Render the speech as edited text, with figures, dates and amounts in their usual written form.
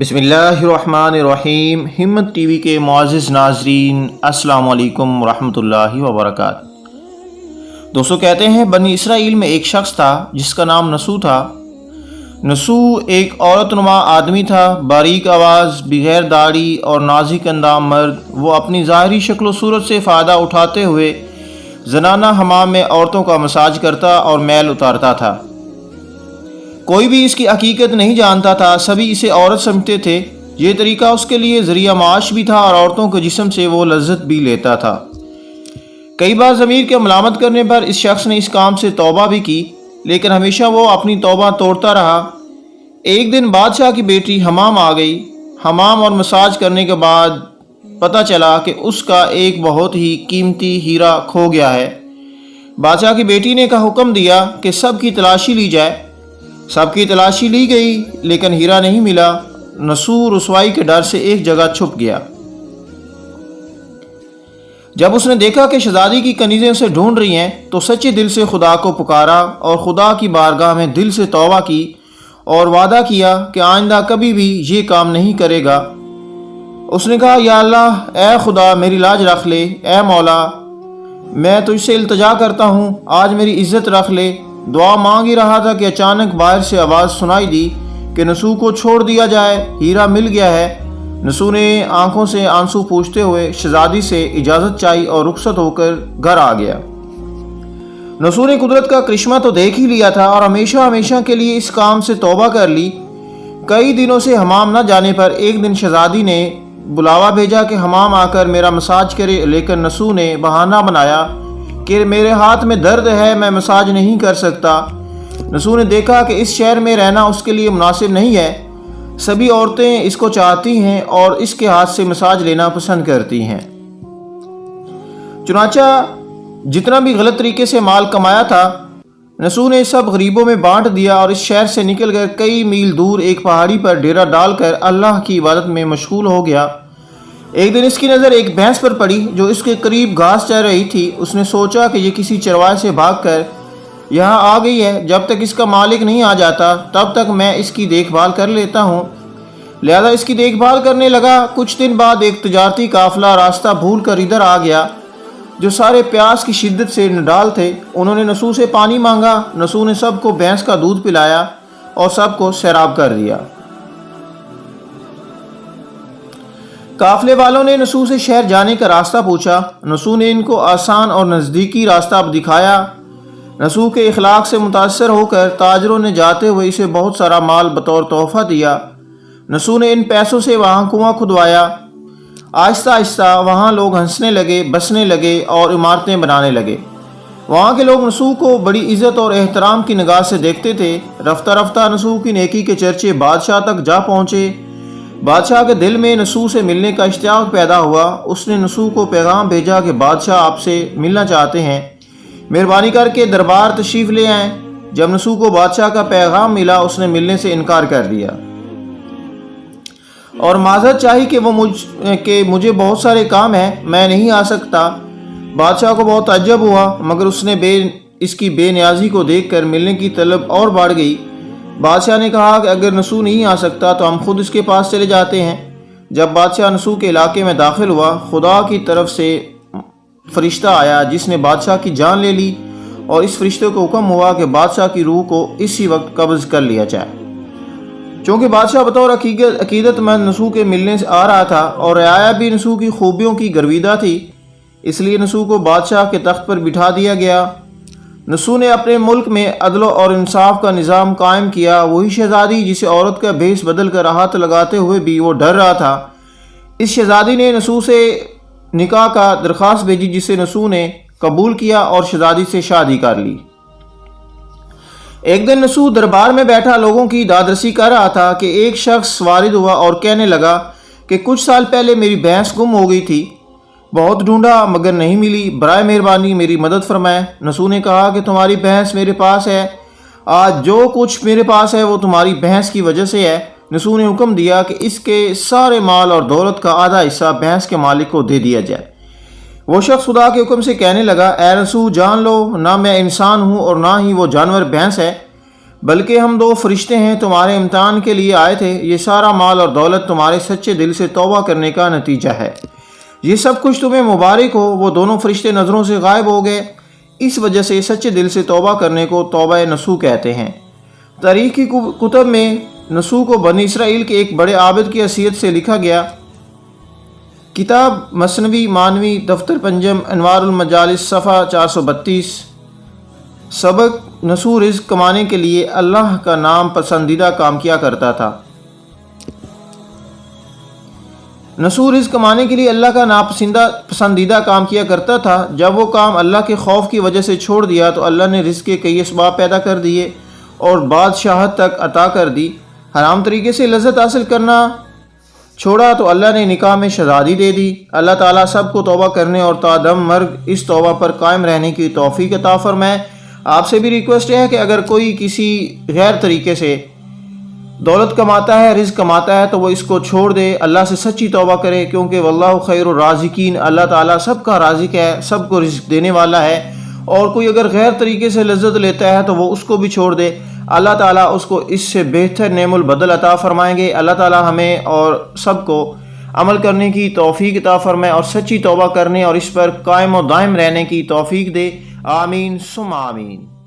بسم اللہ الرحمن الرحیم۔ ہمت ٹی وی کے معزز ناظرین، السلام علیکم ورحمۃ اللہ وبرکاتہ۔ دوستو، کہتے ہیں بنی اسرائیل میں ایک شخص تھا جس کا نام نسو تھا۔ نسو ایک عورت نما آدمی تھا، باریک آواز، بغیر داڑھی اور نازک اندام مرد۔ وہ اپنی ظاہری شکل و صورت سے فائدہ اٹھاتے ہوئے زنانہ حمام میں عورتوں کا مساج کرتا اور میل اتارتا تھا۔ کوئی بھی اس کی حقیقت نہیں جانتا تھا، سبھی اسے عورت سمجھتے تھے۔ یہ طریقہ اس کے لیے ذریعہ معاش بھی تھا اور عورتوں کے جسم سے وہ لذت بھی لیتا تھا۔ کئی بار ضمیر کے ملامت کرنے پر اس شخص نے اس کام سے توبہ بھی کی، لیکن ہمیشہ وہ اپنی توبہ توڑتا رہا۔ ایک دن بادشاہ کی بیٹی حمام آ گئی۔ حمام اور مساج کرنے کے بعد پتہ چلا کہ اس کا ایک بہت ہی قیمتی ہیرا کھو گیا ہے۔ بادشاہ کی بیٹی نے کا حکم دیا کہ سب کی تلاشی لی جائے۔ سب کی تلاشی لی گئی لیکن ہیرا نہیں ملا۔ نسو رسوائی کے ڈر سے ایک جگہ چھپ گیا۔ جب اس نے دیکھا کہ شہزادی کی کنیزیں اسے ڈھونڈ رہی ہیں تو سچے دل سے خدا کو پکارا اور خدا کی بارگاہ میں دل سے توبہ کی اور وعدہ کیا کہ آئندہ کبھی بھی یہ کام نہیں کرے گا۔ اس نے کہا، یا اللہ، اے خدا، میری لاج رکھ لے۔ اے مولا، میں تجھ سے التجا کرتا ہوں، آج میری عزت رکھ لے۔ دعا مانگ ہی رہا تھا کہ اچانک باہر سے آواز سنائی دی کہ نسو کو چھوڑ دیا جائے، ہیرا مل گیا ہے۔ نسو نے آنکھوں سے آنسو پوچھتے ہوئے شہزادی سے اجازت چاہی اور رخصت ہو کر گھر آ گیا۔ نسو نے قدرت کا کرشمہ تو دیکھ ہی لیا تھا اور ہمیشہ کے لیے اس کام سے توبہ کر لی۔ کئی دنوں سے حمام نہ جانے پر ایک دن شہزادی نے بلاوا بھیجا کہ حمام آ کر میرا مساج کرے، لیکن نسو نے بہانہ بنایا کہ میرے ہاتھ میں درد ہے، میں مساج نہیں کر سکتا۔ نسو نے دیکھا کہ اس شہر میں رہنا اس کے لیے مناسب نہیں ہے، سبھی عورتیں اس کو چاہتی ہیں اور اس کے ہاتھ سے مساج لینا پسند کرتی ہیں۔ چنانچہ جتنا بھی غلط طریقے سے مال کمایا تھا، نسو نے سب غریبوں میں بانٹ دیا اور اس شہر سے نکل کر کئی میل دور ایک پہاڑی پر ڈیرا ڈال کر اللہ کی عبادت میں مشغول ہو گیا۔ ایک دن اس کی نظر ایک بھینس پر پڑی جو اس کے قریب گھاس چر رہی تھی۔ اس نے سوچا کہ یہ کسی چرواہے سے بھاگ کر یہاں آ گئی ہے، جب تک اس کا مالک نہیں آ جاتا تب تک میں اس کی دیکھ بھال کر لیتا ہوں۔ لہذا اس کی دیکھ بھال کرنے لگا۔ کچھ دن بعد ایک تجارتی قافلہ راستہ بھول کر ادھر آ گیا جو سارے پیاس کی شدت سے نڈال تھے۔ انہوں نے نسو سے پانی مانگا۔ نسو نے سب کو بھینس کا دودھ پلایا اور سب کو سیراب کر دیا۔ قافلے والوں نے نسو سے شہر جانے کا راستہ پوچھا۔ نسو نے ان کو آسان اور نزدیکی راستہ دکھایا۔ نسو کے اخلاق سے متاثر ہو کر تاجروں نے جاتے ہوئے اسے بہت سارا مال بطور تحفہ دیا۔ نسو نے ان پیسوں سے وہاں کنواں کھدوایا۔ آہستہ آہستہ وہاں لوگ ہنسنے لگے، بسنے لگے اور عمارتیں بنانے لگے۔ وہاں کے لوگ نسو کو بڑی عزت اور احترام کی نگاہ سے دیکھتے تھے۔ رفتہ رفتہ نسو کی نیکی کے چرچے بادشاہ تک جا پہنچے۔ بادشاہ کے دل میں نسو سے ملنے کا اشتیاق پیدا ہوا۔ اس نے نسو کو پیغام بھیجا کہ بادشاہ آپ سے ملنا چاہتے ہیں، مہربانی کر کے دربار تشریف لے آئیں۔ جب نسو کو بادشاہ کا پیغام ملا، اس نے ملنے سے انکار کر دیا اور معذرت چاہی کہ مجھے بہت سارے کام ہیں، میں نہیں آ سکتا۔ بادشاہ کو بہت تعجب ہوا، مگر اس کی بے نیازی کو دیکھ کر ملنے کی طلب اور بڑھ گئی۔ بادشاہ نے کہا کہ اگر نسو نہیں آ سکتا تو ہم خود اس کے پاس چلے جاتے ہیں۔ جب بادشاہ نسو کے علاقے میں داخل ہوا، خدا کی طرف سے فرشتہ آیا جس نے بادشاہ کی جان لے لی، اور اس فرشتے کو حکم ہوا کہ بادشاہ کی روح کو اسی وقت قبض کر لیا جائے۔ چونکہ بادشاہ بطور عقیدت مند نسو کے ملنے سے آ رہا تھا اور رعایا بھی نسو کی خوبیوں کی گرویدہ تھی، اس لیے نسو کو بادشاہ کے تخت پر بٹھا دیا گیا۔ نسو نے اپنے ملک میں عدل اور انصاف کا نظام قائم کیا۔ وہی شہزادی جسے عورت کا بھیس بدل کر ہاتھ لگاتے ہوئے بھی وہ ڈر رہا تھا، اس شہزادی نے نسو سے نکاح کا درخواست بھیجی، جسے نسو نے قبول کیا اور شہزادی سے شادی کر لی۔ ایک دن نسو دربار میں بیٹھا لوگوں کی دادرسی کر رہا تھا کہ ایک شخص وارد ہوا اور کہنے لگا کہ کچھ سال پہلے میری بھینس گم ہو گئی تھی، بہت ڈھونڈا مگر نہیں ملی، برائے مہربانی میری مدد فرمائیں۔ نسو نے کہا کہ تمہاری بھینس میرے پاس ہے، آج جو کچھ میرے پاس ہے وہ تمہاری بھینس کی وجہ سے ہے۔ نسو نے حکم دیا کہ اس کے سارے مال اور دولت کا آدھا حصہ بھینس کے مالک کو دے دیا جائے۔ وہ شخص خدا کے حکم سے کہنے لگا، اے نسو، جان لو، نہ میں انسان ہوں اور نہ ہی وہ جانور بھینس ہے۔ بلکہ ہم دو فرشتے ہیں تمہارے امتحان کے لیے آئے تھے، یہ سارا مال اور دولت تمہارے سچے دل سے توبہ کرنے کا نتیجہ ہے، یہ سب کچھ تمہیں مبارک ہو۔ وہ دونوں فرشتے نظروں سے غائب ہو گئے، اس وجہ سے سچے دل سے توبہ کرنے کو توبہ نصوح کہتے ہیں۔ تاریخ کی کتب میں نصوح کو بنی اسرائیل کے ایک بڑے عابد کی حیثیت سے لکھا گیا۔ کتاب مثنوی مانوی دفتر پنجم انوار المجالس صفحہ 432۔ سبق: نصوح رزق کمانے کے لیے اللہ کا نام پسندیدہ کام کیا کرتا تھا۔ نصوح رزق کمانے کے لیے اللہ کا ناپسندیدہ کام کیا کرتا تھا۔ جب وہ کام اللہ کے خوف کی وجہ سے چھوڑ دیا تو اللہ نے رزق کے کئی اسباب پیدا کر دیے اور بادشاہت تک عطا کر دی۔ حرام طریقے سے لذت حاصل کرنا چھوڑا تو اللہ نے نکاح میں شہزادی دے دی۔ اللہ تعالیٰ سب کو توبہ کرنے اور تا دم مرگ اس توبہ پر قائم رہنے کی توفیق عطا فرمائے۔ آپ سے بھی ریکویسٹ ہے کہ اگر کوئی کسی غیر طریقے سے دولت کماتا ہے، رزق کماتا ہے، تو وہ اس کو چھوڑ دے، اللہ سے سچی توبہ کرے، کیونکہ واللہ خیر الرازقین، اللہ تعالیٰ سب کا رازق ہے، سب کو رزق دینے والا ہے۔ اور کوئی اگر غیر طریقے سے لذت لیتا ہے تو وہ اس کو بھی چھوڑ دے، اللہ تعالیٰ اس کو اس سے بہتر نعم البدل عطا فرمائیں گے۔ اللہ تعالیٰ ہمیں اور سب کو عمل کرنے کی توفیق عطا فرمائے اور سچی توبہ کرنے اور اس پر قائم و دائم رہنے کی توفیق دے۔ آمین ثم آمین۔